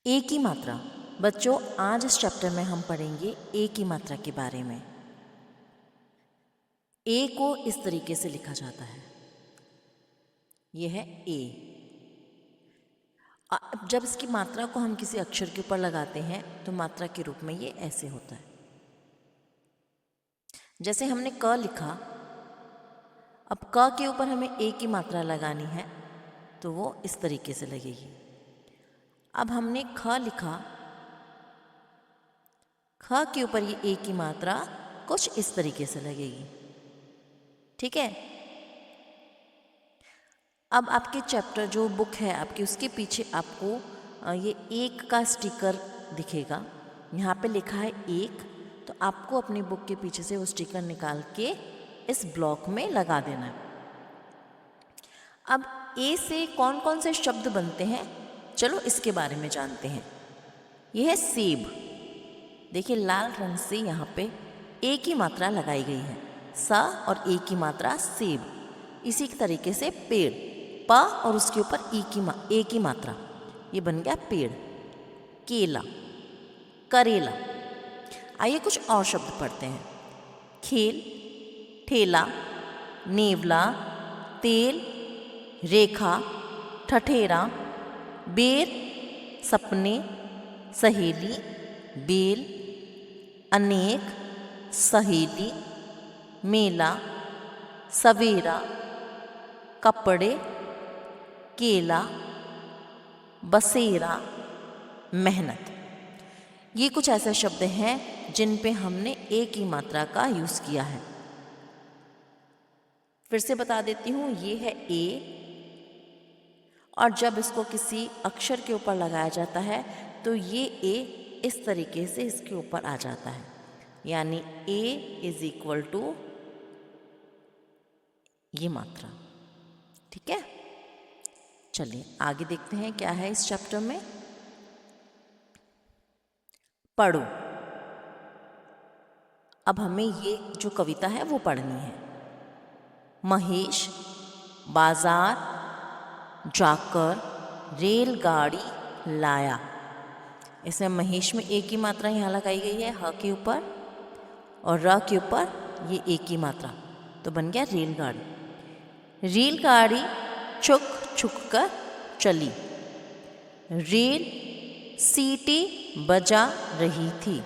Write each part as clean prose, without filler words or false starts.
ए की मात्रा। बच्चों, आज इस चैप्टर में हम पढ़ेंगे ए की मात्रा के बारे में। ए को इस तरीके से लिखा जाता है, यह है ए। अब जब इसकी मात्रा को हम किसी अक्षर के ऊपर लगाते हैं तो मात्रा के रूप में ये ऐसे होता है। जैसे हमने क लिखा, अब क के ऊपर हमें ए की मात्रा लगानी है तो वो इस तरीके से लगेगी। अब हमने ख लिखा, ख के ऊपर ये ए की मात्रा कुछ इस तरीके से लगेगी। ठीक है। अब आपके चैप्टर जो बुक है आपकी, उसके पीछे आपको ये एक का स्टिकर दिखेगा। यहाँ पे लिखा है एक, तो आपको अपनी बुक के पीछे से वो स्टिकर निकाल के इस ब्लॉक में लगा देना है। अब ए से कौन कौन से शब्द बनते हैं, चलो इसके बारे में जानते हैं। यह है सेब। देखिए लाल रंग से यहाँ पे ए की मात्रा लगाई गई है, सा और ए की मात्रा सेब। इसी तरीके से पेड़, प और उसके ऊपर ए की मात्रा, ये बन गया पेड़। केला, करेला। आइए कुछ और शब्द पढ़ते हैं। खेल, ठेला, नेवला, तेल, रेखा, ठठेरा, बेर, सपने, सहेली, बेल, अनेक, सहेली, मेला, सवेरा, कपड़े, केला, बसेरा, मेहनत। ये कुछ ऐसे शब्द हैं जिन पे हमने ए की मात्रा का यूज़ किया है। फिर से बता देती हूँ, ये है ए, और जब इसको किसी अक्षर के ऊपर लगाया जाता है तो ये ए इस तरीके से इसके ऊपर आ जाता है, यानी ए इज इक्वल टू ये मात्रा। ठीक है, चलिए आगे देखते हैं क्या है इस चैप्टर में। पढ़ो। अब हमें ये जो कविता है वो पढ़नी है। महेश बाजार जाकर रेलगाड़ी लाया। इसमें महेश में ए की मात्रा यहाँ लगाई गई है ह के ऊपर, और र के ऊपर ये ए की मात्रा, तो बन गया रेलगाड़ी। रेलगाड़ी छुक छुक कर चली। रेल सीटी बजा रही थी।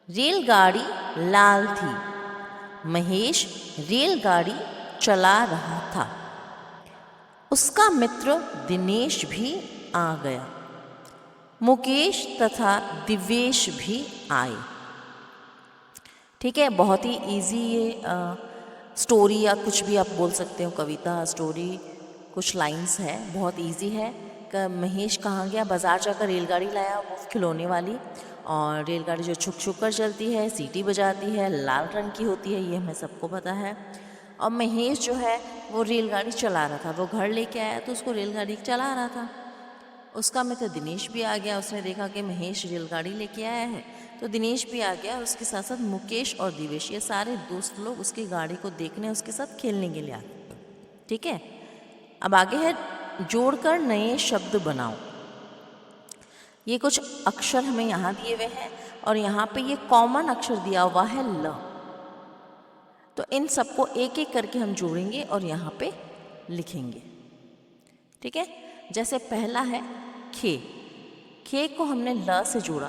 रेलगाड़ी लाल थी। महेश रेलगाड़ी चला रहा था। उसका मित्र दिनेश भी आ गया। मुकेश तथा दिवेश भी आए। ठीक है, बहुत ही इजी ये स्टोरी या कुछ भी आप बोल सकते हो, कविता स्टोरी कुछ लाइंस है, बहुत इजी है। महेश कहाँ गया, बाजार जाकर रेलगाड़ी लाया, वो खिलौने वाली, और रेलगाड़ी जो छुक छुक कर चलती है, सीटी बजाती है, लाल रंग की होती है, ये हमें सबको पता है। और महेश जो है वो रेलगाड़ी चला रहा था, वो घर लेके आया तो उसको रेलगाड़ी चला रहा था। उसका मित्र दिनेश भी आ गया, उसने देखा कि महेश रेलगाड़ी लेके आया है तो दिनेश भी आ गया, और उसके साथ साथ मुकेश और दिवेश, ये सारे दोस्त लोग उसकी गाड़ी को देखने उसके साथ खेलने के लिए आ गए। ठीक है, अब आगे है जोड़कर नए शब्द बनाओ। ये कुछ अक्षर हमें यहाँ दिए हुए हैं और यहाँ पे ये कॉमन अक्षर दिया हुआ है ल, तो इन सबको एक एक करके हम जोड़ेंगे और यहाँ पे लिखेंगे। ठीक है, जैसे पहला है खे। खे को हमने ल से जोड़ा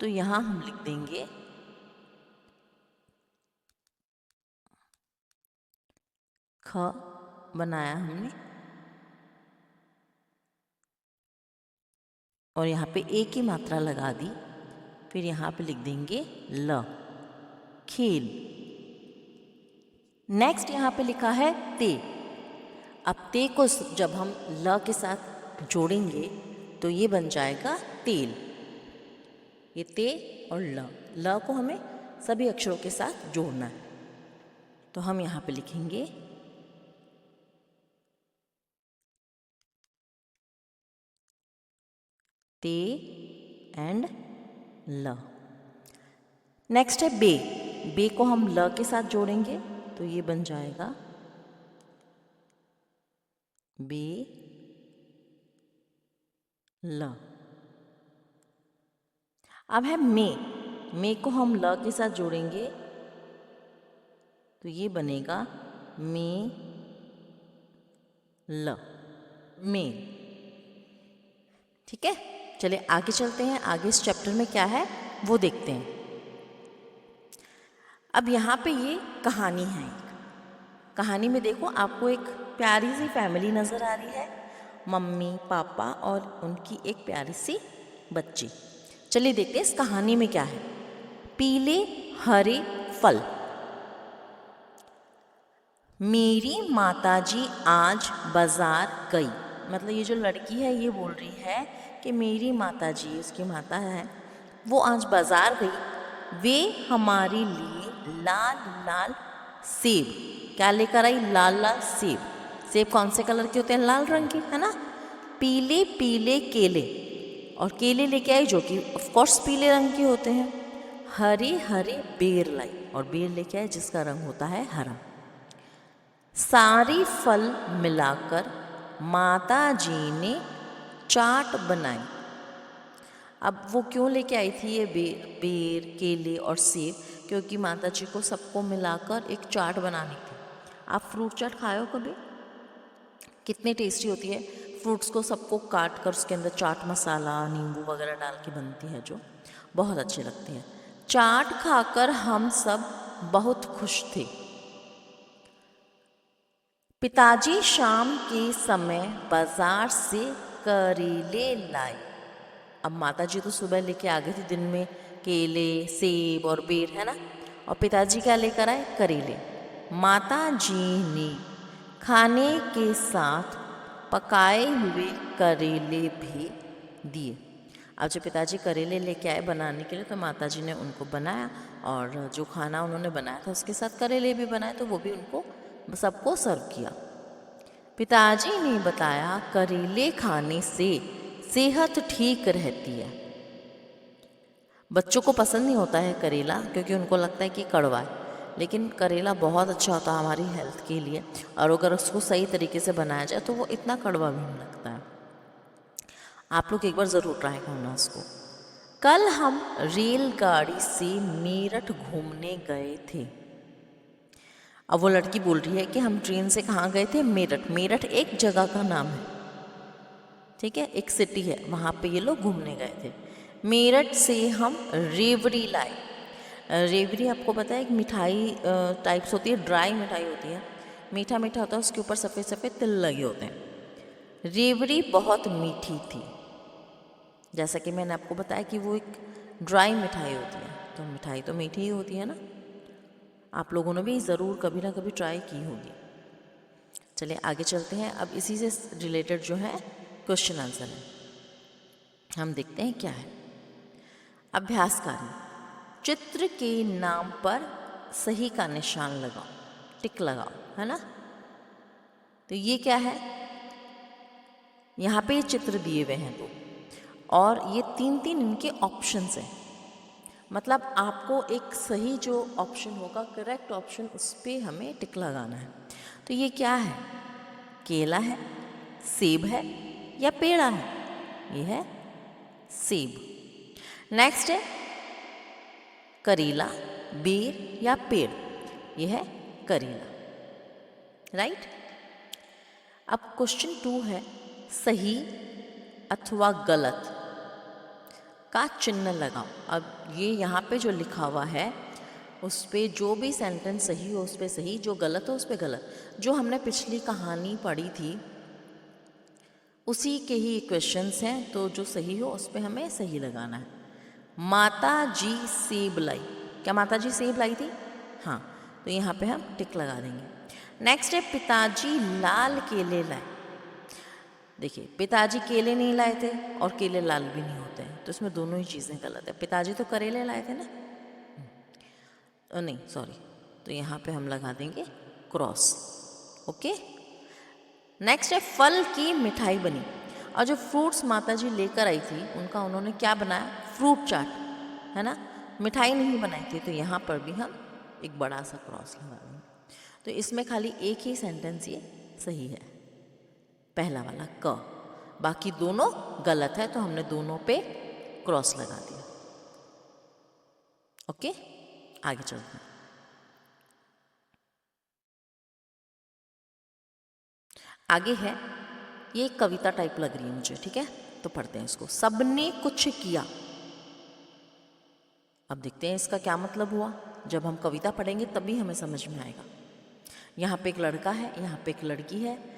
तो यहाँ हम लिख देंगे ख, बनाया हमने, और यहाँ पे ए की मात्रा लगा दी, फिर यहाँ पे लिख देंगे ल, खेल। नेक्स्ट यहाँ पे लिखा है ते। अब ते को जब हम ल के साथ जोड़ेंगे तो ये बन जाएगा तेल। ये ते और ल को हमें सभी अक्षरों के साथ जोड़ना है, तो हम यहाँ पे लिखेंगे ते एंड ल। नेक्स्ट है बे। बे को हम ल के साथ जोड़ेंगे तो ये बन जाएगा बे ल। अब है मे। मे को हम ल के साथ जोड़ेंगे तो ये बनेगा मे ल, मेल। ठीक है, चलिए आगे चलते हैं। आगे इस चैप्टर में क्या है वो देखते हैं। अब यहाँ पे ये कहानी है। एक कहानी में देखो आपको एक प्यारी सी फैमिली नज़र आ रही है, मम्मी पापा और उनकी एक प्यारी सी बच्ची। चलिए देखते हैं इस कहानी में क्या है। पीले हरे फल। मेरी माताजी आज बाजार गई। मतलब ये जो लड़की है ये बोल रही है कि मेरी माताजी, उसकी माता है, वो आज बाजार गई। वे हमारे लिए लाल लाल सेब, क्या लेकर आई? लाल लाल सेब। सेब कौन से कलर के होते हैं? लाल रंग के, है ना। पीले पीले केले, और केले लेके आई जो कि ऑफ कोर्स पीले रंग के होते हैं। हरे हरे बेर लाई, और बेर लेके आई जिसका रंग होता है हरा। सारी फल मिलाकर माता जी ने चाट बनाई। अब वो क्यों लेके आई थी ये बेर केले और सेब? क्योंकि माता जी को सबको मिलाकर एक चाट बनानी थी। आप फ्रूट चाट खाए हो कभी? कितनी टेस्टी होती है। फ्रूट्स को सबको काट कर उसके अंदर चाट मसाला नींबू वगैरह डाल के बनती है, जो बहुत अच्छी लगती है। चाट खाकर हम सब बहुत खुश थे। पिताजी शाम के समय बाजार से करेले लाए। अब माता जी तो सुबह लेके आ गई थी दिन में केले सेब और बेर, है ना। और पिताजी क्या लेकर आए? करेले। माता जी ने खाने के साथ पकाए हुए करेले भी दिए। अब जब पिताजी करेले लेके आए बनाने के लिए तो माता जी ने उनको बनाया, और जो खाना उन्होंने बनाया था उसके साथ करेले भी बनाए, तो वो भी उनको सबको सर्व किया। पिताजी ने बताया करेले खाने से सेहत ठीक रहती है। बच्चों को पसंद नहीं होता है करेला, क्योंकि उनको लगता है कि कड़वा है, लेकिन करेला बहुत अच्छा होता है हमारी हेल्थ के लिए, और अगर उसको सही तरीके से बनाया जाए तो वो इतना कड़वा भी नहीं लगता है। आप लोग एक बार ज़रूर ट्राई करना उसको। कल हम रेलगाड़ी से मेरठ घूमने गए थे। अब वो लड़की बोल रही है कि हम ट्रेन से कहाँ गए थे? मेरठ। मेरठ एक जगह का नाम है, ठीक है, एक सिटी है, वहाँ पे ये लोग घूमने गए थे। मेरठ से हम रेवड़ी लाए। रेवड़ी आपको पता है एक मिठाई टाइप्स होती है, ड्राई मिठाई होती है, मीठा मीठा होता है, उसके ऊपर सफ़ेद सफ़ेद तिल लगे होते हैं। रेवड़ी बहुत मीठी थी। जैसा कि मैंने आपको बताया कि वो एक ड्राई मिठाई होती है, तो मिठाई तो मीठी ही होती है ना। आप लोगों ने भी ज़रूर कभी ना कभी ट्राई की होगी। चलिए आगे चलते हैं। अब इसी से रिलेटेड जो है क्वेश्चन आंसर है, हम देखते हैं क्या है। अभ्यास कार्य। चित्र के नाम पर सही का निशान लगाओ, टिक लगाओ, है ना। तो ये क्या है? यहाँ पे चित्र दिए हुए हैं दो, और ये तीन तीन इनके ऑप्शंस हैं। मतलब आपको एक सही जो ऑप्शन होगा, करेक्ट ऑप्शन, उस पर हमें टिक लगाना है। तो ये क्या है? केला है, सेब है, या पेड़ा है? ये है सेब। नेक्स्ट है करेला, बेर या पेड़? ये है करेला, राइट। अब क्वेश्चन 2 है, सही अथवा गलत का चिन्ह लगाओ। अब ये यहाँ पे जो लिखा हुआ है उस पर जो भी सेंटेंस सही हो उस पर सही, जो गलत हो उस पर गलत। जो हमने पिछली कहानी पढ़ी थी उसी के ही क्वेश्चंस हैं, तो जो सही हो उस पर हमें सही लगाना है। माता जी सेब लाई। क्या माता जी सेब लाई थी? हाँ, तो यहाँ पे हम टिक लगा देंगे। नेक्स्ट है पिताजी लाल केले लाए। देखिए पिताजी केले नहीं लाए थे और केले लाल भी नहीं होते हैं, तो इसमें दोनों ही चीज़ें गलत है। पिताजी तो करेले लाए थे ना, नहीं सॉरी, तो यहाँ पे हम लगा देंगे क्रॉस। ओके। नेक्स्ट है फल की मिठाई बनी। और जो फ्रूट्स माता जी लेकर आई थी उनका उन्होंने क्या बनाया? फ्रूट चाट, है ना, मिठाई नहीं बनाई थी, तो यहाँ पर भी हम एक बड़ा सा क्रॉस लगा देंगे। तो इसमें खाली एक ही सेंटेंस ये सही है, पहला वाला क। बाकी दोनों गलत है, तो हमने दोनों पे क्रॉस लगा दिया। ओके, आगे चलते हैं। आगे है, ये एक कविता टाइप लग रही है मुझे, ठीक है, तो पढ़ते हैं इसको। सबने कुछ किया। अब देखते हैं इसका क्या मतलब हुआ। जब हम कविता पढ़ेंगे तभी हमें समझ में आएगा। यहाँ पे एक लड़का है, यहाँ पे एक लड़की है।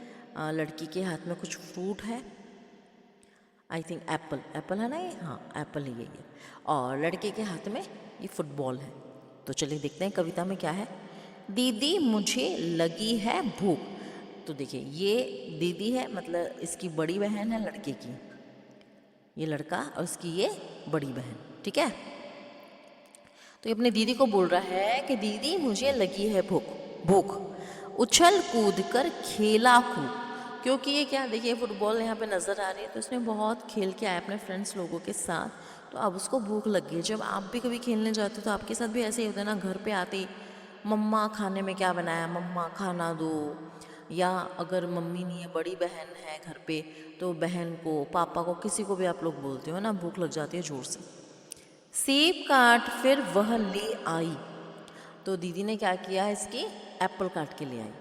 लड़की के हाथ में कुछ फ्रूट है, आई थिंक एप्पल, एप्पल है ना ये, हाँ एप्पल ही है ये। और लड़के के हाथ में ये फुटबॉल है। तो चलिए देखते हैं कविता में क्या है। दीदी मुझे लगी है भूख। तो देखिए ये दीदी है, मतलब इसकी बड़ी बहन है लड़के की, ये लड़का और इसकी ये बड़ी बहन, ठीक है। तो ये अपनी दीदी को बोल रहा है कि दीदी मुझे लगी है भूख भूख, उछल कूद कर खेला खूब। क्योंकि ये क्या, देखिए फुटबॉल यहाँ पे नज़र आ रही है, तो उसने बहुत खेल के आया अपने फ्रेंड्स लोगों के साथ, तो अब उसको भूख लग गई है। जब आप भी कभी खेलने जाते हो तो आपके साथ भी ऐसे ही होता है ना, घर पे आते ही मम्मा खाने में क्या बनाया, मम्मा खाना दो। या अगर मम्मी नहीं है, बड़ी बहन है घर पे, तो बहन को, पापा को, किसी को भी आप लोग बोलते हो ना, भूख लग जाती है जोर से। सेब काट फिर वह ले आई। तो दीदी ने क्या किया, इसकी एप्पल काट के ले आई।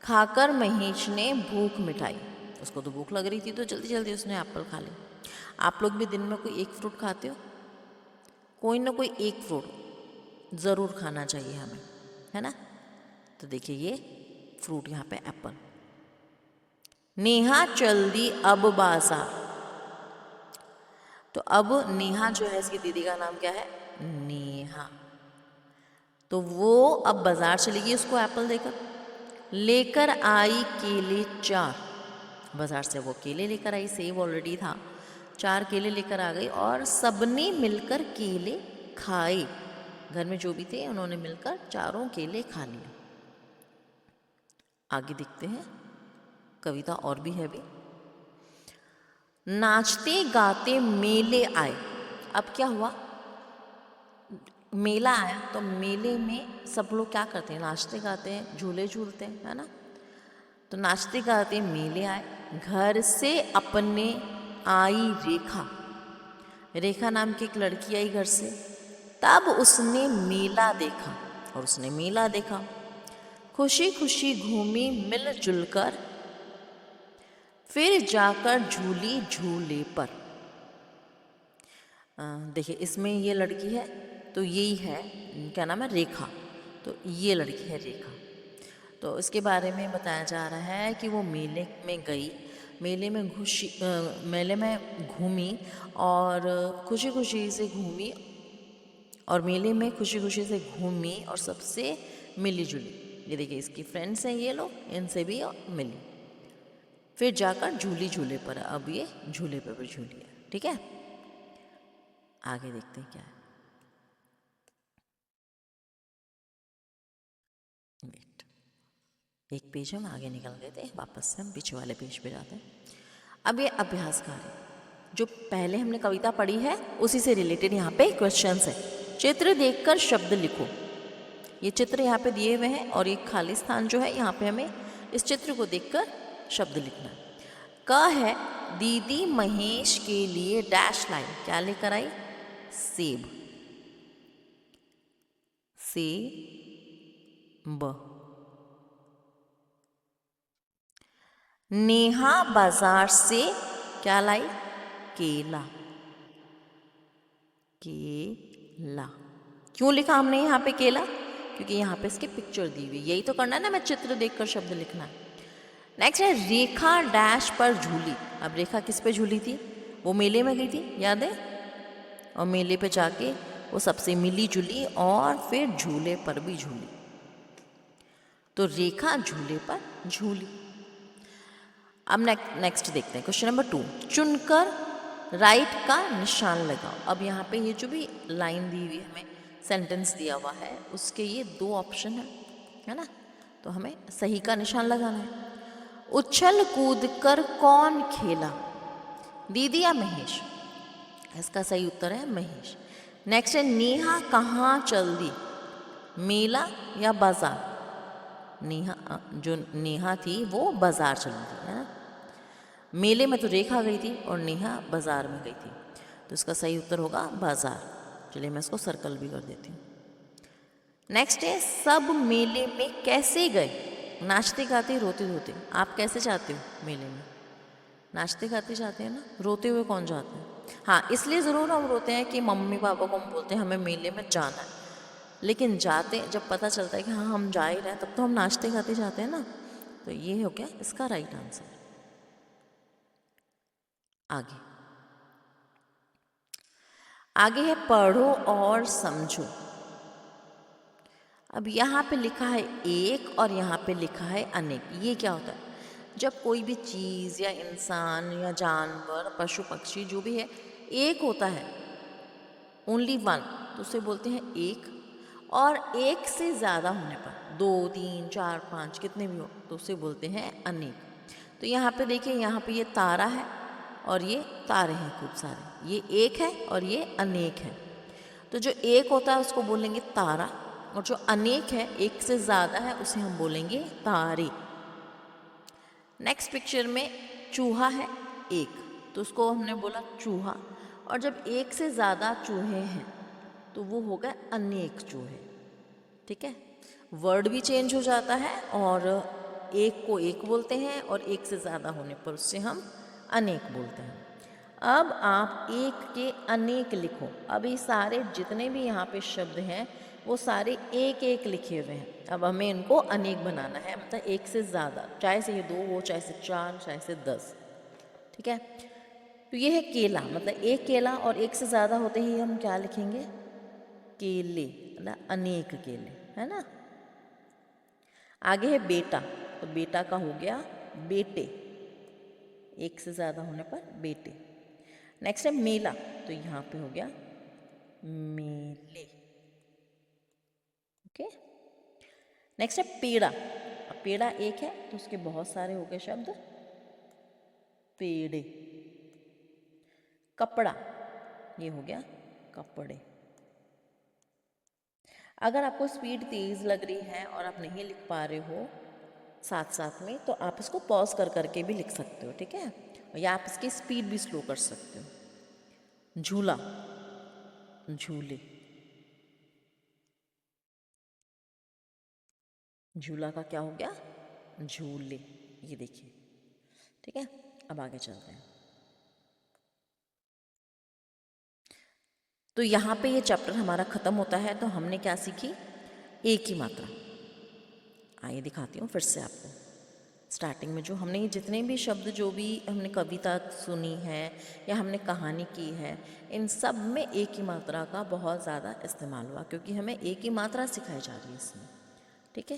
खाकर महेश ने भूख मिटाई। उसको तो भूख लग रही थी, तो जल्दी जल्दी उसने एप्पल खा ली। आप लोग भी दिन में कोई एक फ्रूट खाते हो? कोई ना कोई एक फ्रूट ज़रूर खाना चाहिए हमें, है ना। तो देखिए ये फ्रूट यहाँ पे एप्पल। नेहा चल दी अब बाजार। तो अब नेहा जो है, इसकी दीदी का नाम क्या है, नेहा। तो वो अब बाजार चली गई उसको एप्पल देकर। लेकर आई केले 4। बाजार से वो केले लेकर आई, सेब ऑलरेडी था, 4 केले लेकर आ गई और सबने मिलकर केले खाए। घर में जो भी थे उन्होंने मिलकर चारों केले खा लिए। आगे देखते हैं, कविता और भी है भी। नाचते गाते मेले आए। अब क्या हुआ, मेला आया, तो मेले में सब लोग क्या करते हैं, नाचते गाते हैं, झूले झूलते हैं, है ना। तो नाचते गाते मेले आए। घर से अपने आई रेखा। रेखा नाम की एक लड़की आई घर से। तब उसने मेला देखा, और उसने मेला देखा, खुशी खुशी घूमी मिलजुल कर, फिर जाकर झूली झूले पर। देखिए इसमें ये लड़की है, तो यही है, क्या नाम है, रेखा। तो ये लड़की है रेखा। तो इसके बारे में बताया जा रहा है कि वो मेले में गई, मेले में घूमी और खुशी खुशी से घूमी, और मेले में खुशी खुशी से घूमी और सबसे मिली जुली। ये देखिए इसकी फ्रेंड्स हैं ये लोग, इनसे भी मिली। फिर जाकर झूली झूले पर, अब ये झूले पर भी झूली है, ठीक है। आगे देखते हैं क्या है। वेट, एक पेज हम आगे निकल गए थे, वापस से हम पीछे वाले पेज पे जाते हैं। अब ये अभ्यास कार्य, जो पहले हमने कविता पढ़ी है उसी से रिलेटेड यहाँ पे क्वेश्चंस है। चित्र देखकर शब्द लिखो। ये चित्र यहाँ पे दिए हुए हैं और एक खाली स्थान जो है, यहाँ पे हमें इस चित्र को देखकर शब्द लिखना है। क है, दीदी महेश के लिए डैश लाई। क्या लेकर आई, सेब, सेब। नेहा बाजार से क्या लाई, केला, केला। क्यों लिखा हमने यहाँ पे केला, क्योंकि यहाँ पे इसकी पिक्चर दी हुई, यही तो करना है ना, मैं चित्र देखकर शब्द लिखना है। नेक्स्ट है, रेखा डैश पर झूली। अब रेखा किस पे झूली थी, वो मेले में गई थी, याद है, और मेले पे जाके वो सबसे मिली जुली और फिर झूले पर भी झूली। तो रेखा झूले पर झूली। अब नेक्स्ट देखते हैं, क्वेश्चन नंबर 2। चुनकर राइट का निशान लगाओ। अब यहाँ पे ये जो भी लाइन दी हुई है, हमें सेंटेंस दिया हुआ है, उसके ये 2 ऑप्शन है ना, तो हमें सही का निशान लगाना है। उछल कूद कर कौन खेला, दीदी या महेश। इसका सही उत्तर है महेश। नेक्स्ट है, नेहा कहाँ चल दी, मेला या बाजार। नेहा, जो नेहा थी वो बाजार चली थी, है ना। मेले में तो रेखा गई थी और नेहा बाजार में गई थी, तो इसका सही उत्तर होगा बाजार। चलिए मैं इसको सर्कल भी कर देती हूँ। नेक्स्ट है सब मेले में कैसे गए? नाचते गाते रोते धोते। आप कैसे जाते हो मेले में? नाचते गाते जाते हैं ना, रोते हुए कौन जाते हैं? हाँ, इसलिए ज़रूर हम रोते हैं कि मम्मी पापा को हम बोलते हैं हमें मेले में जाना है, लेकिन जाते जब पता चलता है कि हाँ हम जा ही रहे हैं, तब तो हम नाचते गाते जाते हैं ना। तो ये हो गया इसका राइट आंसर। आगे आगे है पढ़ो और समझो। अब यहाँ पे लिखा है एक और यहाँ पे लिखा है अनेक। ये क्या होता है? जब कोई भी चीज़ या इंसान या जानवर पशु पक्षी जो भी है एक होता है, ओनली वन, तो उसे बोलते हैं एक। और एक से ज़्यादा होने पर, 2 3 4 5 कितने भी हो, तो उसे बोलते हैं अनेक। तो यहाँ पे देखिए, यहाँ पे ये तारा है और ये तारे हैं खूब सारे, ये एक है और ये अनेक है। तो जो एक होता है उसको बोलेंगे तारा, और जो अनेक है, एक से ज़्यादा है, उसे हम बोलेंगे तारे। नेक्स्ट पिक्चर में चूहा है एक, तो उसको हमने बोला चूहा। और जब एक से ज़्यादा चूहे हैं तो वो हो गए अनेक चूहे। ठीक है, वर्ड भी चेंज हो जाता है, और एक को एक बोलते हैं और एक से ज़्यादा होने पर उससे हम अनेक बोलते हैं। अब आप एक के अनेक लिखो। अब ये सारे जितने भी यहाँ पे शब्द हैं वो सारे एक एक लिखे हुए हैं। अब हमें इनको अनेक बनाना है, मतलब एक से ज़्यादा, चाहे से ये 2 हो, चाहे से 4, चाहे से 10। ठीक है, तो ये है केला, मतलब एक केला, और एक से ज़्यादा होते ही हम क्या लिखेंगे? केले, मतलब अनेक केले, है ना। आगे है बेटा, तो बेटा का हो गया बेटे, एक से ज़्यादा होने पर बेटे। नेक्स्ट है मेला, तो यहाँ पे हो गया मेले। ओके, नेक्स्ट है पेड़ा। अब पेड़ा एक है तो उसके बहुत सारे हो गए शब्द, पेड़े। कपड़ा, ये हो गया कपड़े। अगर आपको स्पीड तेज़ लग रही है और आप नहीं लिख पा रहे हो साथ साथ में, तो आप इसको पॉज कर करके भी लिख सकते हो। ठीक है, या आप इसकी स्पीड भी स्लो कर सकते हो। झूला, झूले। झूला का क्या हो गया? झूले, ये देखिए। ठीक है, अब आगे चलते हैं। तो यहाँ पे ये चैप्टर हमारा ख़त्म होता है। तो हमने क्या सीखी? एक ही मात्रा। आइए दिखाती हूँ फिर से आपको। स्टार्टिंग में जो हमने ये जितने भी शब्द, जो भी हमने कविता सुनी है या हमने कहानी की है, इन सब में एक ही मात्रा का बहुत ज़्यादा इस्तेमाल हुआ, क्योंकि हमें एक ही मात्रा सिखाई जा रही है इसमें। ठीक है,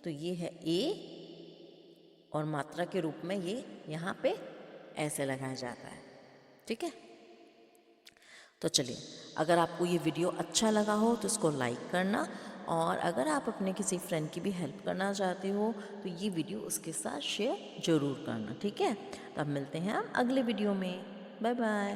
तो ये है ए, और मात्रा के रूप में ये यहाँ पे ऐसे लगाया जाता है। ठीक है, तो चलिए, अगर आपको ये वीडियो अच्छा लगा हो तो इसको लाइक करना, और अगर आप अपने किसी फ्रेंड की भी हेल्प करना चाहते हो तो ये वीडियो उसके साथ शेयर ज़रूर करना। ठीक है, तो अब मिलते हैं हम अगले वीडियो में। Bye bye.